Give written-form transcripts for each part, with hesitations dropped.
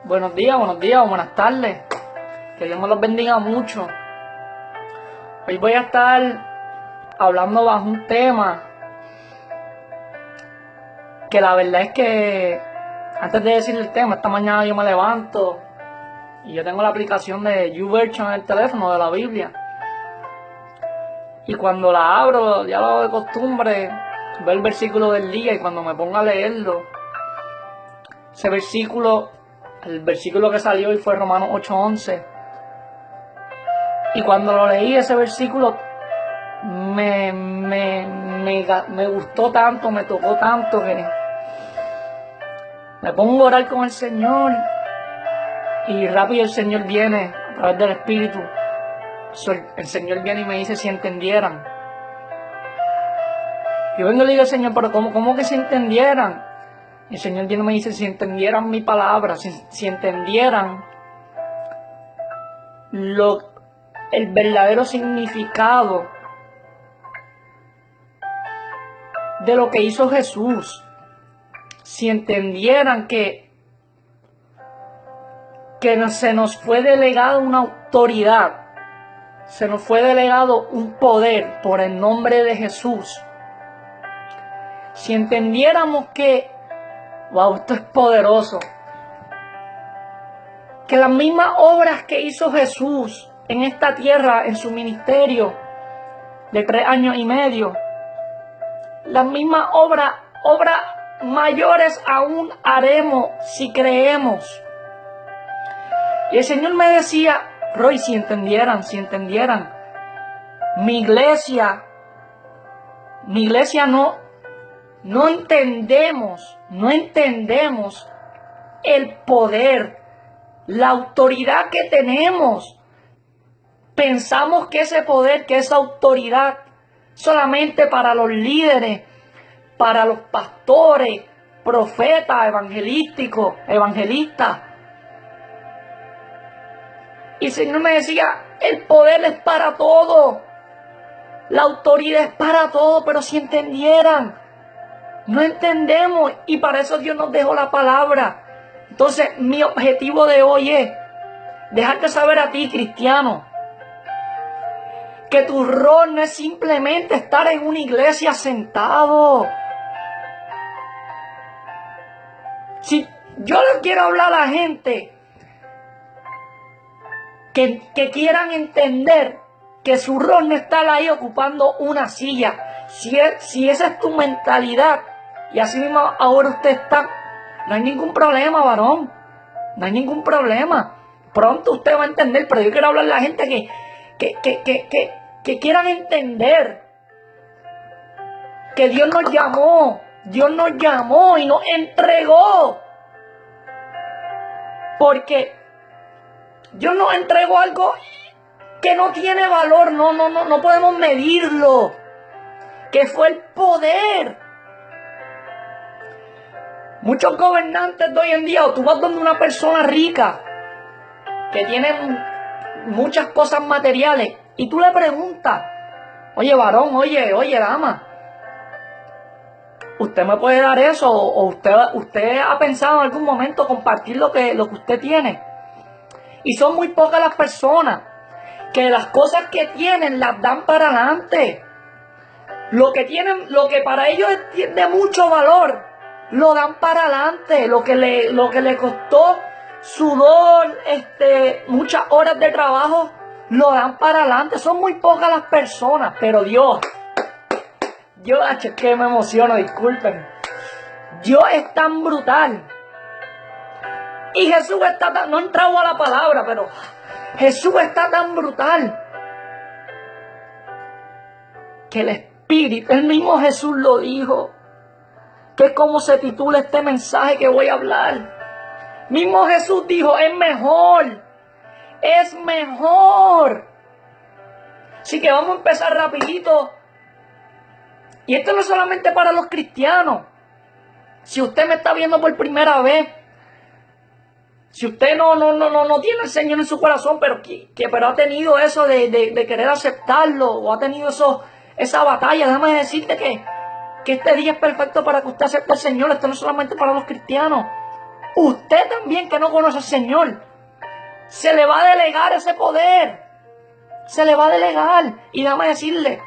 Buenos días o buenas tardes. Que Dios me los bendiga mucho. Hoy voy a estar hablando bajo un tema que la verdad es que, antes de decir el tema, esta mañana yo me levanto y yo tengo la aplicación de YouVersion en el teléfono de la Biblia. Y cuando la abro, ya lo hago de costumbre, veo el versículo del día y cuando me pongo a leerlo, ese versículo, el versículo que salió hoy fue Romanos 8:11. Y cuando lo leí, ese versículo me gustó tanto, me tocó tanto que me pongo a orar con el Señor y rápido el Señor viene a través del Espíritu. El Señor viene y me dice si entendieran. Yo vengo y le digo al Señor, pero ¿cómo que si entendieran? Y el Señor viene y me dice si entendieran mi palabra, si entendieran el verdadero significado de lo que hizo Jesús, si entendieran que se nos fue delegada una autoridad, se nos fue delegado un poder por el nombre de Jesús, si entendiéramos que, wow, esto es poderoso, que las mismas obras que hizo Jesús en esta tierra, en su ministerio de 3 años y medio, las mismas obras mayores aún haremos si creemos. Y el Señor me decía, Roy, si entendieran, mi iglesia no entendemos el poder, la autoridad que tenemos. Pensamos que ese poder, que esa autoridad, solamente para los líderes, para los pastores, profetas, evangelistas. Y el Señor me decía, el poder es para todo, la autoridad es para todo, pero si entendieran, no entendemos, y para eso Dios nos dejó la palabra. Entonces mi objetivo de hoy es dejarte saber a ti, cristiano, que tu rol no es simplemente estar en una iglesia sentado. Si yo le quiero hablar a la gente que quieran entender que su rol no es estar ahí ocupando una silla. Si esa es tu mentalidad y así mismo ahora usted está, no hay ningún problema, varón. No hay ningún problema. Pronto usted va a entender, pero yo quiero hablar a la gente que quieran entender que Dios nos llamó y nos entregó, porque Dios nos entregó algo que no tiene valor, no podemos medirlo, que fue el poder. Muchos gobernantes de hoy en día, o tú vas donde una persona rica que tiene muchas cosas materiales y tú le preguntas, oye varón, oye dama, ¿usted me puede dar eso? ¿O usted ha pensado en algún momento compartir lo que usted tiene? Y son muy pocas las personas que las cosas que tienen las dan para adelante. Lo que para ellos es de mucho valor, lo dan para adelante. Lo que le costó sudor, muchas horas de trabajo, lo dan para adelante. Son muy pocas las personas, pero Dios, es que me emociono, disculpen. Dios es tan brutal. Y Jesús no he entrado a la palabra, pero Jesús está tan brutal que el Espíritu, el mismo Jesús lo dijo, que es como se titula este mensaje que voy a hablar. Mismo Jesús dijo, es mejor. Así que vamos a empezar rapidito. Y esto no es solamente para los cristianos. Si usted me está viendo por primera vez, si usted no tiene al Señor en su corazón, pero ha tenido eso de querer aceptarlo, o ha tenido esa batalla, déjame decirte que este día es perfecto para que usted acepte al Señor. Esto no es solamente para los cristianos. Usted también que no conoce al Señor, se le va a delegar ese poder. Se le va a delegar. Y déjame decirle,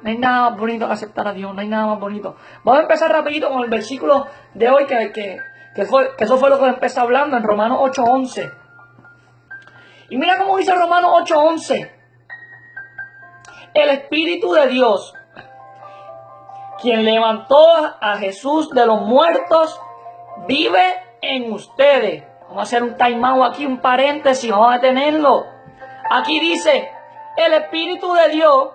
no hay nada más bonito que aceptar a Dios. No hay nada más bonito. Vamos a empezar rapidito con el versículo de hoy, que eso fue lo que empecé hablando en Romanos 8:11. Y mira cómo dice Romanos 8:11. El Espíritu de Dios, quien levantó a Jesús de los muertos, vive en ustedes. Vamos a hacer un time out aquí, un paréntesis, vamos a detenerlo. Aquí dice, el Espíritu de Dios,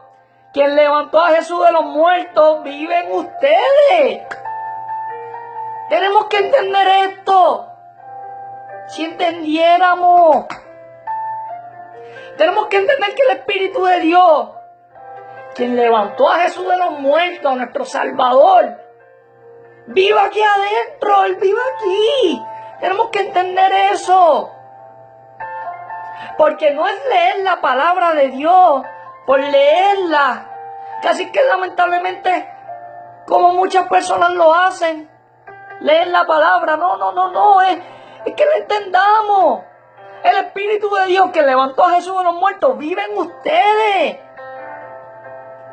quien levantó a Jesús de los muertos, vive en ustedes. Tenemos que entender esto. Si entendiéramos. Tenemos que entender que el Espíritu de Dios, quien levantó a Jesús de los muertos, a nuestro Salvador, vive aquí adentro. Él vive aquí. Tenemos que entender eso. Porque no es leer la palabra de Dios por leerla. Casi que lamentablemente, como muchas personas lo hacen, leer la palabra. No. Es que lo entendamos. El Espíritu de Dios que levantó a Jesús de los muertos vive en ustedes.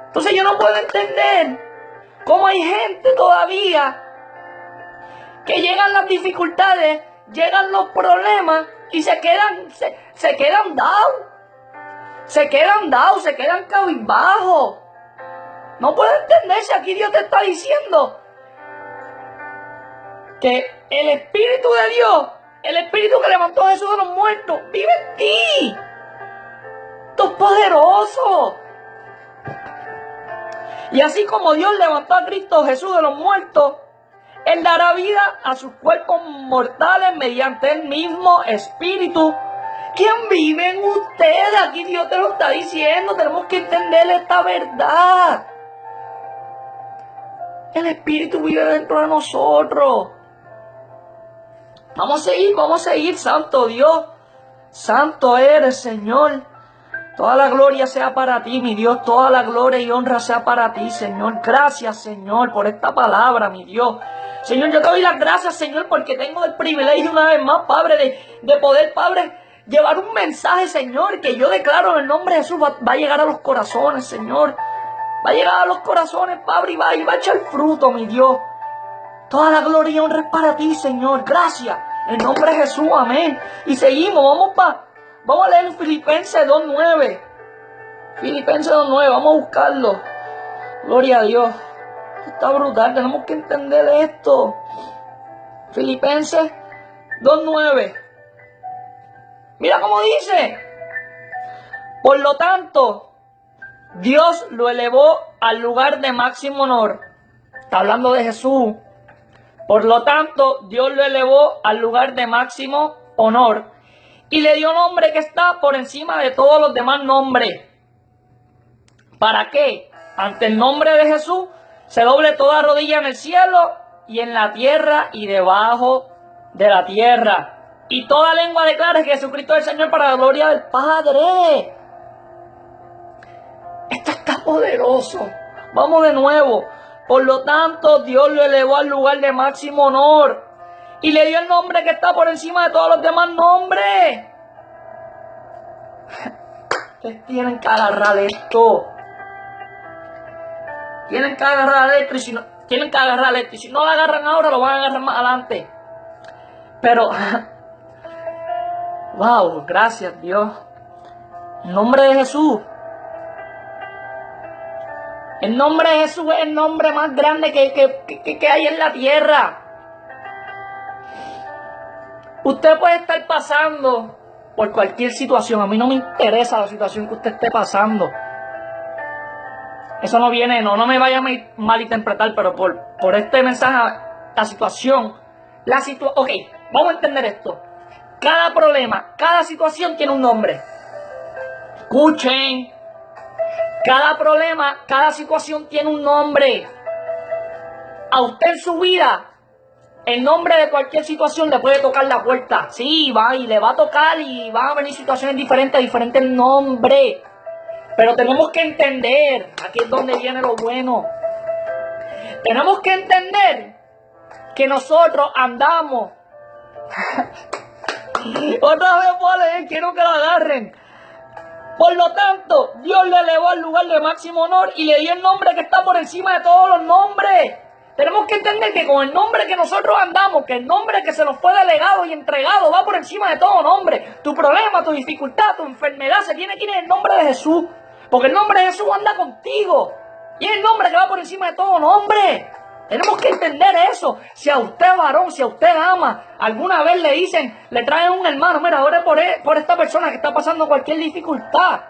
Entonces yo no puedo entender cómo hay gente todavía que llegan las dificultades, llegan los problemas y se quedan down. Se quedan cabizbajos. No puedo entender si aquí Dios te está diciendo que el Espíritu de Dios, el Espíritu que levantó a Jesús de los muertos, vive en ti. Esto es poderoso. Y así como Dios levantó a Cristo Jesús de los muertos, Él dará vida a sus cuerpos mortales mediante el mismo Espíritu, quien vive en ustedes. Aquí Dios te lo está diciendo. Tenemos que entender esta verdad. El Espíritu vive dentro de nosotros. Vamos a seguir, santo Dios. Santo eres, Señor. Toda la gloria sea para ti, mi Dios. Toda la gloria y honra sea para ti, Señor. Gracias, Señor, por esta palabra, mi Dios. Señor, yo te doy las gracias, Señor, porque tengo el privilegio una vez más, Padre, de poder, Padre, llevar un mensaje, Señor, que yo declaro en el nombre de Jesús va a llegar a los corazones, Señor. Va a llegar a los corazones, Padre, y va a echar fruto, mi Dios. Toda la gloria y honra es para ti, Señor. Gracias. En nombre de Jesús, amén. Y seguimos, vamos a leer Filipenses 2:9. Filipenses 2:9, vamos a buscarlo. Gloria a Dios. Está brutal, tenemos que entender esto. Filipenses 2:9. Mira cómo dice. Por lo tanto, Dios lo elevó al lugar de máximo honor. Está hablando de Jesús. Por lo tanto, Dios lo elevó al lugar de máximo honor y le dio nombre que está por encima de todos los demás nombres. ¿Para qué? Ante el nombre de Jesús se doble toda rodilla en el cielo y en la tierra y debajo de la tierra. Y toda lengua declare que Jesucristo es el Señor para la gloria del Padre. Esto está poderoso. Vamos de nuevo. Por lo tanto, Dios lo elevó al lugar de máximo honor y le dio el nombre que está por encima de todos los demás nombres. Ustedes tienen que agarrar esto. Tienen que agarrar esto y si no lo agarran ahora, lo van a agarrar más adelante. Pero, wow, gracias Dios. En nombre de Jesús. El nombre de Jesús es el nombre más grande que hay en la tierra. Usted puede estar pasando por cualquier situación. A mí no me interesa la situación que usted esté pasando. Eso no viene, no me vaya a malinterpretar, pero por este mensaje, la situación, ok, vamos a entender esto. Cada problema, cada situación tiene un nombre. Escuchen. Cada problema, cada situación tiene un nombre. A usted en su vida, el nombre de cualquier situación le puede tocar la puerta. Sí, va y le va a tocar y van a venir situaciones diferentes nombres. Pero tenemos que entender, aquí es donde viene lo bueno. Tenemos que entender que nosotros andamos Otra vez voy a leer, quiero que lo agarren. Por lo tanto, Dios le elevó al lugar de máximo honor y le dio el nombre que está por encima de todos los nombres. Tenemos que entender que con el nombre que nosotros andamos, que el nombre que se nos fue delegado y entregado va por encima de todo nombre. Tu problema, tu dificultad, tu enfermedad se tiene que ir en el nombre de Jesús. Porque el nombre de Jesús anda contigo. Y es el nombre que va por encima de todo nombre. Tenemos que entender eso. Si a usted, varón, si a usted ama, alguna vez le dicen, le traen un hermano, mira, ore por esta persona que está pasando cualquier dificultad.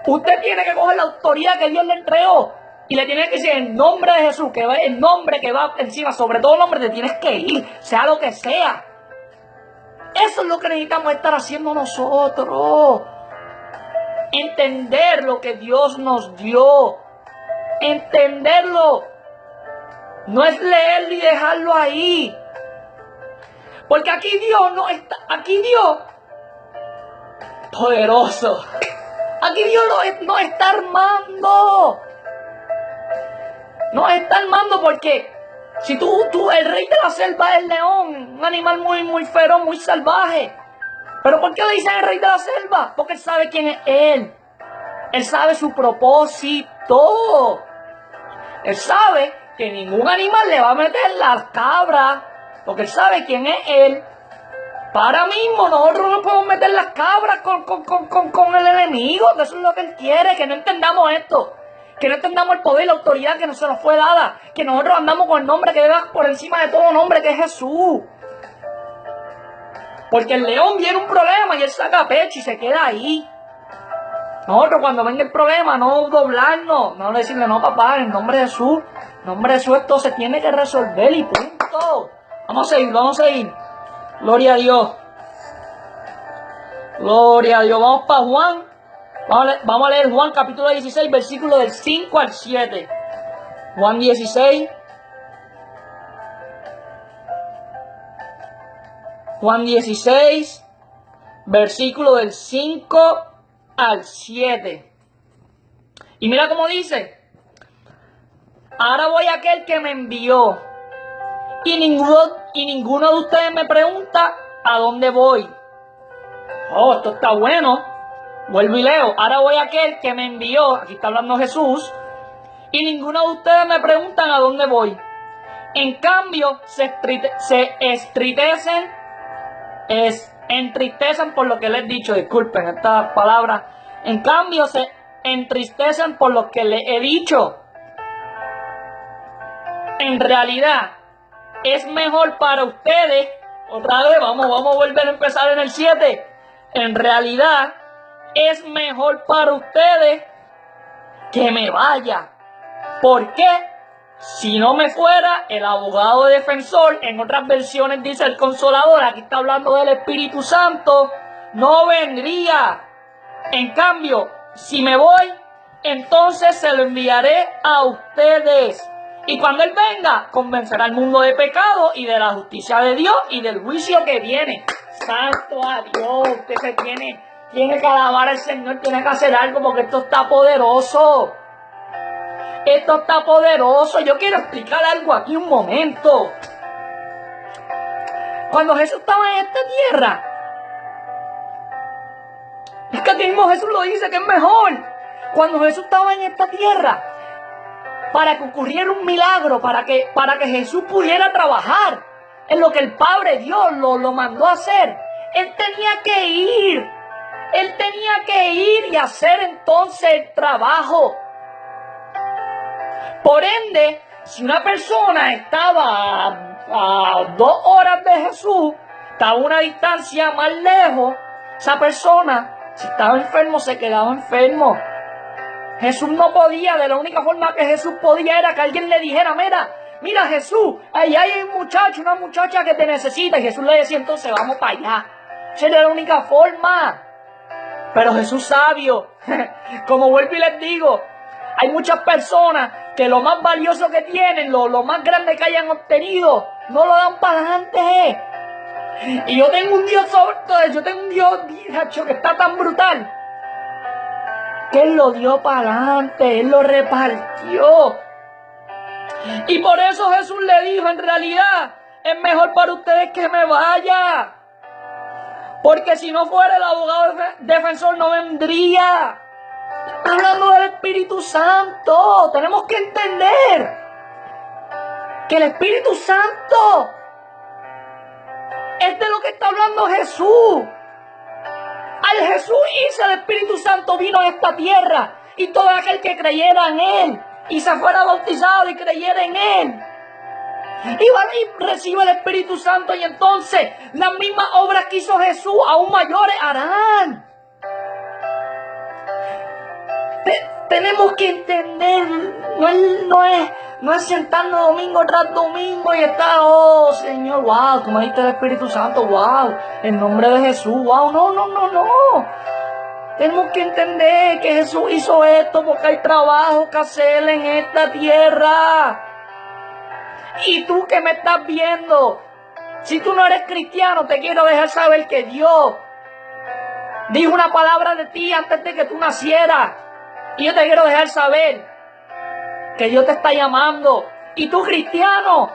Usted tiene que coger la autoridad que Dios le entregó y le tiene que decir en nombre de Jesús, que es el nombre que va encima, sobre todo el nombre, te tienes que ir, sea lo que sea. Eso es lo que necesitamos estar haciendo nosotros. Entender lo que Dios nos dio. Entenderlo. No es leerlo y dejarlo ahí. Porque aquí Dios no está, aquí Dios, poderoso. Aquí Dios nos está armando. Nos está armando porque si el rey de la selva es el león, un animal muy feroz, muy salvaje. ¿Pero por qué le dicen el rey de la selva? Porque él sabe quién es él. Él sabe su propósito. Él sabe que ningún animal le va a meter las cabras, porque él sabe quién es él. Para mismo, nosotros no podemos meter las cabras con el enemigo, que eso es lo que él quiere, que no entendamos esto, que no entendamos el poder y la autoridad que se nos fue dada, que nosotros andamos con el nombre que va por encima de todo nombre, que es Jesús. Porque el león viene un problema y él saca pecho y se queda ahí. Nosotros cuando venga el problema, no doblarnos, no decirle, no papá, en nombre de Jesús, en nombre de Jesús esto se tiene que resolver y punto. Vamos a seguir. Gloria a Dios. Gloria a Dios. Vamos para Juan. Vamos a leer Juan capítulo 16, versículo del 5 al 7. Juan 16. Juan 16, versículo del 5 al 7. Y mira cómo dice. Ahora voy a aquel que me envió. Y ninguno de ustedes me pregunta a dónde voy. Oh, esto está bueno. Vuelvo y leo. Ahora voy a aquel que me envió. Aquí está hablando Jesús. Y ninguno de ustedes me preguntan a dónde voy. En cambio, se entristecen por lo que les he dicho. Disculpen esta palabra. En cambio, se entristecen por lo que les he dicho. En realidad, es mejor para ustedes. Otra vez, vamos a volver a empezar en el 7. En realidad, es mejor para ustedes que me vaya. ¿Por qué? Si no me fuera, el abogado defensor, en otras versiones dice el consolador, aquí está hablando del Espíritu Santo, no vendría. En cambio, si me voy, entonces se lo enviaré a ustedes. Y cuando Él venga, convencerá al mundo de pecado y de la justicia de Dios y del juicio que viene. Santo a Dios, usted se tiene que alabar al Señor, tiene que hacer algo porque esto está poderoso. Esto está poderoso. Yo quiero explicar algo aquí un momento. Cuando Jesús estaba en esta tierra, es que aquí mismo Jesús lo dice que es mejor. Cuando Jesús estaba en esta tierra, para que ocurriera un milagro, para que Jesús pudiera trabajar en lo que el Padre Dios lo mandó a hacer, Él tenía que ir. Él tenía que ir y hacer entonces el trabajo. Por ende, si una persona estaba a 2 horas de Jesús, estaba a una distancia más lejos, esa persona, si estaba enfermo, se quedaba enfermo. Jesús no podía, de la única forma que Jesús podía era que alguien le dijera, mira Jesús, ahí hay un muchacho, una muchacha que te necesita. Y Jesús le decía, entonces vamos para allá. Esa era la única forma. Pero Jesús sabio, como vuelvo y les digo, hay muchas personas que lo más valioso que tienen, lo más grande que hayan obtenido, no lo dan para adelante. Y yo tengo un Dios sobre todo, yo tengo un Dios que está tan brutal, que Él lo dio para adelante, Él lo repartió. Y por eso Jesús le dijo, en realidad, es mejor para ustedes que me vaya. Porque si no fuera el abogado defensor no vendría. Está hablando del Espíritu Santo. Tenemos que entender que el Espíritu Santo es de lo que está hablando Jesús. Al Jesús hizo el Espíritu Santo vino a esta tierra. Y todo aquel que creyera en Él y se fuera bautizado y creyera en Él, y recibe el Espíritu Santo, y entonces las mismas obras que hizo Jesús aún mayores harán. Tenemos que entender, no es sentarnos domingo tras domingo y estar, oh Señor, wow, tú me diste el Espíritu Santo, wow, en nombre de Jesús, wow, no. Tenemos que entender que Jesús hizo esto porque hay trabajo que hacer en esta tierra. Y tú que me estás viendo, si tú no eres cristiano, te quiero dejar saber que Dios dijo una palabra de ti antes de que tú nacieras. Y yo te quiero dejar saber que Dios te está llamando. Y tú, cristiano,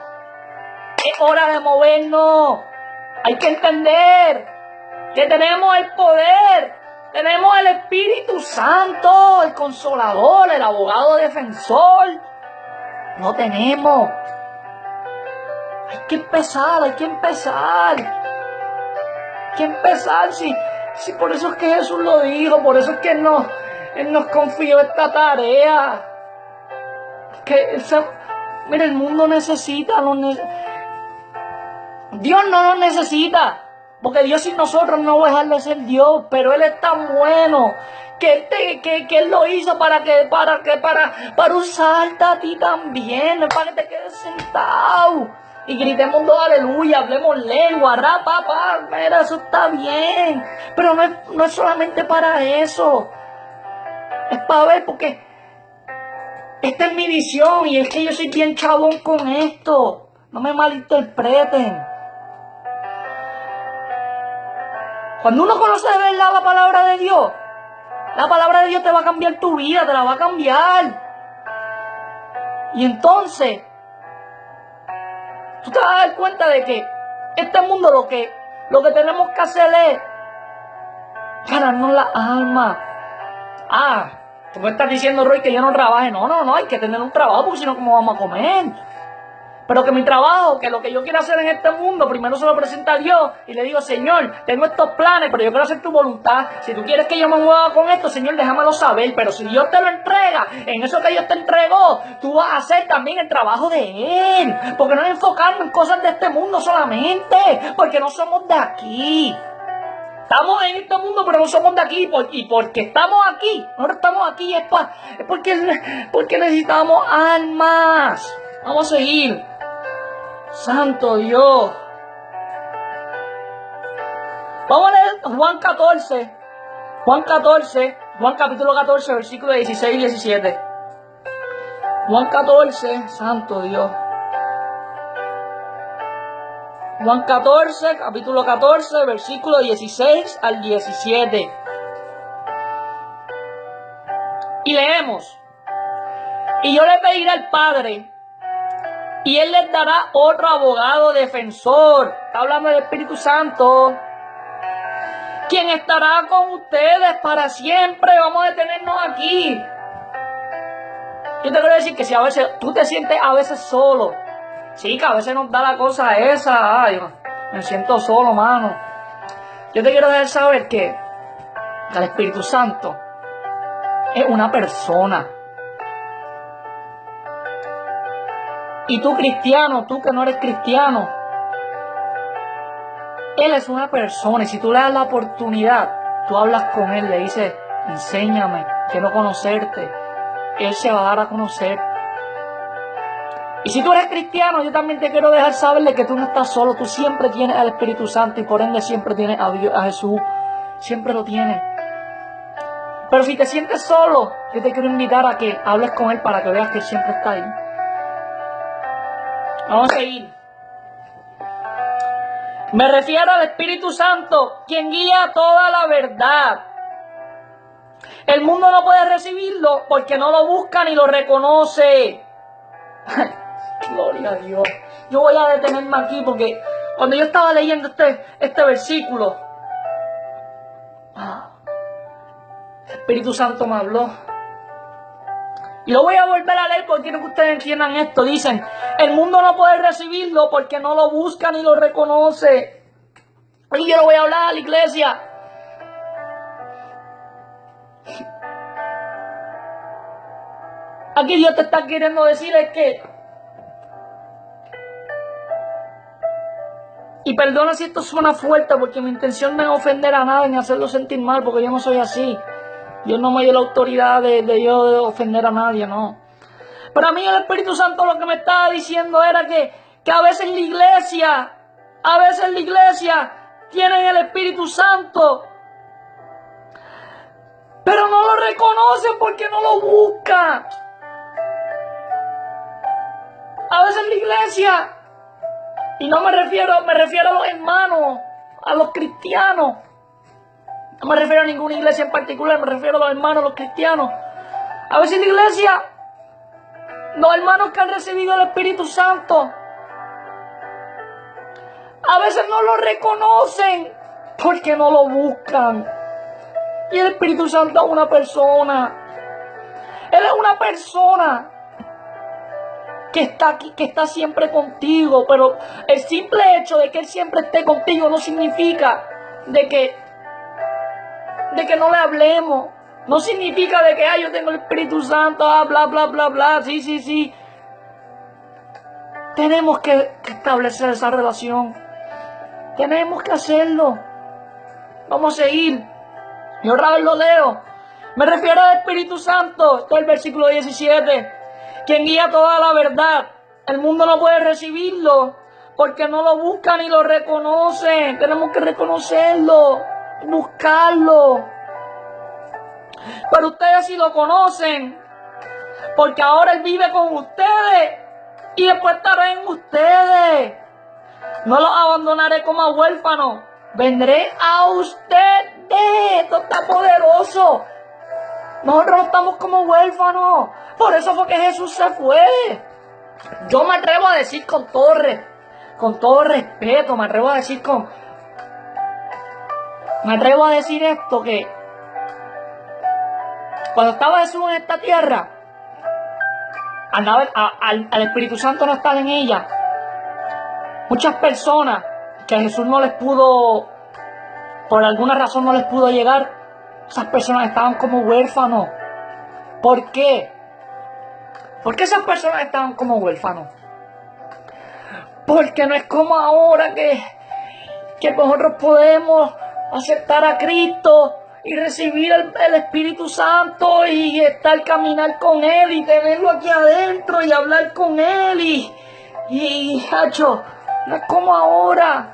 es hora de movernos. Hay que entender que tenemos el poder, tenemos el Espíritu Santo, el Consolador, el abogado defensor. No tenemos. Hay que empezar. Si por eso es que Jesús lo dijo, por eso es que Él nos confió esta tarea. Mira, el mundo necesita, Dios no nos necesita, porque Dios sin nosotros no va a dejar de ser Dios, pero Él es tan bueno que Él lo hizo para usarte a ti también, para que te quedes sentado y gritemos dos aleluya, hablemos lengua, mira, eso está bien, pero no es solamente para eso, es para ver, porque esta es mi visión y es que yo soy bien chabón con esto, no me malinterpreten. Cuando uno conoce de verdad la palabra de Dios, la palabra de Dios te va a cambiar tu vida, te la va a cambiar. Y entonces, tú te vas a dar cuenta de que este mundo lo que tenemos que hacer es ganarnos la alma. Tú me estás diciendo, Roy, que yo no trabaje. No, hay que tener un trabajo, porque si no, ¿cómo vamos a comer? Pero que mi trabajo, que lo que yo quiero hacer en este mundo, primero se lo presenta a Dios y le digo, Señor, tengo estos planes, pero yo quiero hacer tu voluntad. Si tú quieres que yo me mueva con esto, Señor, déjamelo saber. Pero si Dios te lo entrega, en eso que Dios te entregó, tú vas a hacer también el trabajo de Él. Porque no enfocarnos en cosas de este mundo solamente, porque no somos de aquí. Estamos en este mundo, pero no somos de aquí. Y porque estamos aquí, nosotros estamos aquí, es porque necesitamos almas. Vamos a seguir. Santo Dios. Vamos a leer Juan 14. Juan capítulo 14, versículo 16 y 17. Juan 14, Santo Dios. Juan 14, capítulo 14, versículo 16 al 17. Y leemos. Y yo le pediré al Padre, y Él les dará otro abogado defensor. Está hablando del Espíritu Santo. Quien estará con ustedes para siempre. Vamos a detenernos aquí. Yo te quiero decir que si a veces tú te sientes a veces solo. Sí, que a veces nos da la cosa esa. Ay, me siento solo, mano. Yo te quiero dejar saber que el Espíritu Santo es una persona. Y tú cristiano, tú que no eres cristiano, Él es una persona. Y si tú le das la oportunidad, tú hablas con Él, le dices, enséñame, quiero conocerte. Él se va a dar a conocer. Y si tú eres cristiano, yo también te quiero dejar saber de que tú no estás solo. Tú siempre tienes al Espíritu Santo y por ende siempre tienes a Dios, a Jesús. Siempre lo tienes. Pero si te sientes solo, yo te quiero invitar a que hables con Él para que veas que Él siempre está ahí. Vamos a seguir. Me refiero al Espíritu Santo, quien guía toda la verdad. El mundo no puede recibirlo porque no lo busca ni lo reconoce. Gloria a Dios. yo voy a detenerme aquí porque cuando yo estaba leyendo este versículo, el Espíritu Santo me habló. Y lo voy a volver a leer porque quiero que ustedes entiendan esto. Dicen, el mundo no puede recibirlo porque no lo busca ni lo reconoce. Y yo lo voy a hablar a la iglesia. Aquí Dios te está queriendo decir es que, y perdona si esto suena fuerte porque mi intención no es ofender a nadie ni hacerlo sentir mal, porque yo no soy así. Dios no me dio la autoridad de yo de ofender a nadie, no. Pero a mí el Espíritu Santo lo que me estaba diciendo era que a veces la iglesia tiene el Espíritu Santo, pero no lo reconocen porque no lo buscan. A veces la iglesia, y no me refiero a los hermanos, a los cristianos. No me refiero a ninguna iglesia en particular, me refiero a los hermanos, los cristianos. A veces la iglesia, los hermanos que han recibido el Espíritu Santo, a veces no lo reconocen porque no lo buscan. Y el Espíritu Santo es una persona. Él es una persona que está aquí, que está siempre contigo. Pero el simple hecho de que Él siempre esté contigo no significa de que no le hablemos. No significa de que yo tengo el Espíritu Santo, bla, bla, bla, bla. Sí. Tenemos que establecer esa relación. Tenemos que hacerlo. Vamos a seguir. Y otra vez lo leo. Me refiero al Espíritu Santo. Esto es el versículo 17. Quien guía toda la verdad. El mundo no puede recibirlo porque no lo busca ni lo reconoce. Tenemos que reconocerlo, buscarlo. Pero ustedes sí lo conocen, porque ahora Él vive con ustedes y después estará en ustedes. No los abandonaré como huérfanos, vendré a ustedes. Esto está poderoso. Nosotros no estamos como huérfanos. Por eso fue que Jesús se fue. Yo me atrevo a decir con todo respeto, me atrevo a decir esto, que cuando estaba Jesús en esta tierra, al Espíritu Santo no estar en ella, muchas personas que a Jesús no les pudo, por alguna razón no les pudo llegar, esas personas estaban como huérfanos. ¿Por qué? ¿Por qué esas personas estaban como huérfanos? Porque no es como ahora que nosotros podemos aceptar a Cristo y recibir el Espíritu Santo y caminar con Él y tenerlo aquí adentro y hablar con Él no es como ahora,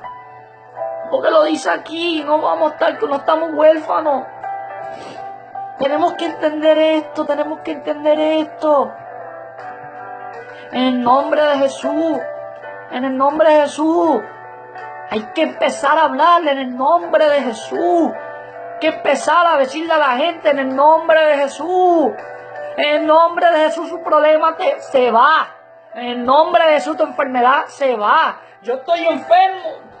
porque lo dice aquí, no estamos huérfanos. Tenemos que entender esto, en el nombre de Jesús, hay que empezar a hablarle en el nombre de Jesús. Que empezar a decirle a la gente en el nombre de Jesús. En el nombre de Jesús su problema se va. En el nombre de Jesús tu enfermedad se va. Yo estoy enfermo.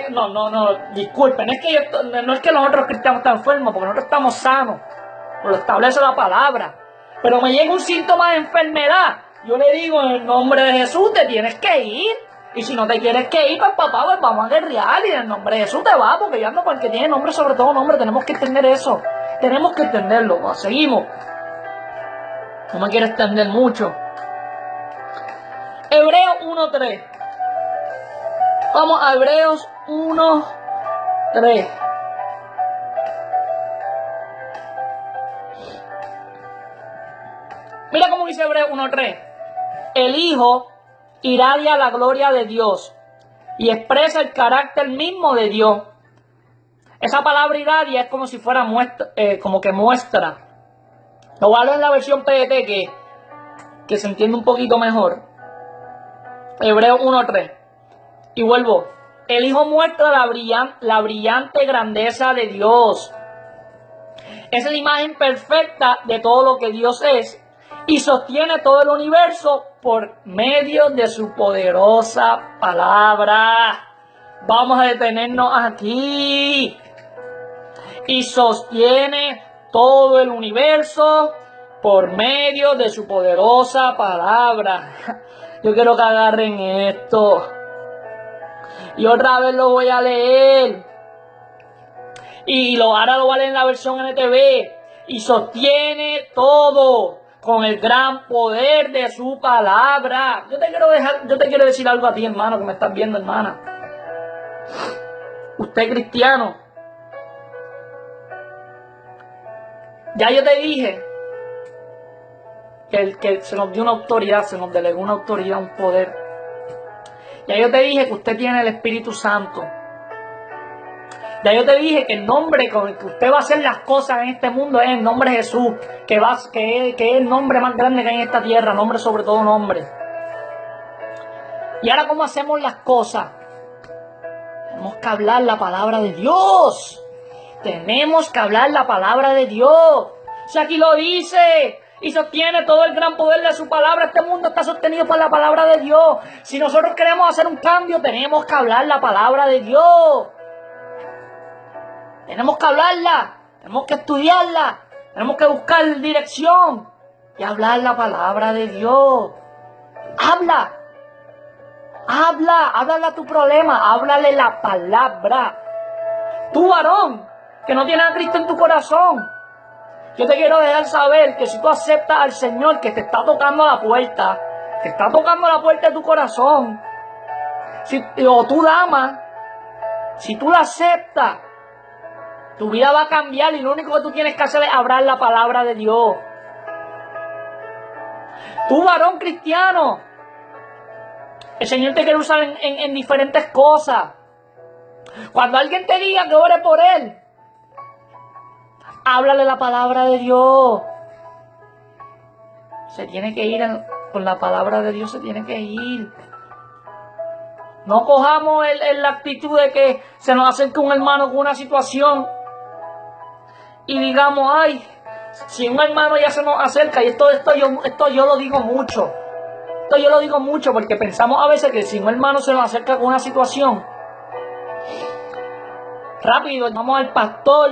No, disculpen, no es que los otros cristianos están enfermos, porque nosotros estamos sanos. Lo establece la palabra. Pero me llega un síntoma de enfermedad. Yo le digo, en el nombre de Jesús te tienes que ir. Y si no te quieres que ir, pues papá, pues vamos a guerrear y en el nombre de Jesús te va, porque yo ando con el que tiene nombre, sobre todo nombre. Tenemos que entender eso. Tenemos que entenderlo. ¿No? Seguimos. No me quiero extender mucho. Hebreos 1:3. Vamos a Hebreos 1:3. Mira cómo dice Hebreos 1:3. El Hijo irradia la gloria de Dios y expresa el carácter mismo de Dios. Esa palabra irradia es como si fuera muestra. Lo voy a leer en la versión PDT que se entiende un poquito mejor. Hebreos 1:3. Y vuelvo. El Hijo muestra la brillante grandeza de Dios. Es la imagen perfecta de todo lo que Dios es y sostiene todo el universo por medio de su poderosa palabra. Vamos a detenernos aquí. Y sostiene todo el universo por medio de su poderosa palabra. Yo quiero que agarren esto. Y otra vez lo voy a leer. Y ahora lo voy a leer en la versión NTV. Y sostiene todo con el gran poder de su palabra. Yo te quiero decir algo a ti, hermano, que me estás viendo, hermana. Usted cristiano. Ya yo te dije que se nos dio una autoridad, se nos delegó una autoridad, un poder. Ya yo te dije que usted tiene el Espíritu Santo. Ya yo te dije que el nombre con el que usted va a hacer las cosas en este mundo es el nombre de Jesús, que es el nombre más grande que hay en esta tierra, nombre sobre todo nombre. Y ahora, ¿cómo hacemos las cosas? Tenemos que hablar la palabra de Dios. Tenemos que hablar la palabra de Dios. O sea, aquí lo dice. Y sostiene todo el gran poder de su palabra. Este mundo está sostenido por la palabra de Dios. Si nosotros queremos hacer un cambio, tenemos que hablar la palabra de Dios. Tenemos que hablarla. Tenemos que estudiarla. Tenemos que buscar dirección. Y hablar la palabra de Dios. Habla. Háblale a tu problema. Háblale la palabra. Tú, varón, que no tienes a Cristo en tu corazón, yo te quiero dejar saber que si tú aceptas al Señor que te está tocando la puerta, te está tocando la puerta de tu corazón, o tu dama, si tú la aceptas, tu vida va a cambiar y lo único que tú tienes que hacer es hablar la palabra de Dios. Tú, varón cristiano, el Señor te quiere usar en diferentes cosas. Cuando alguien te diga que ore por él, háblale la palabra de Dios. Se tiene que ir con la palabra de Dios, se tiene que ir. No cojamos la actitud de que se nos acerque un hermano con una situación y digamos, ay, si un hermano ya se nos acerca, y esto yo lo digo mucho. Esto yo lo digo mucho porque pensamos a veces que si un hermano se nos acerca con una situación, rápido, vamos al pastor,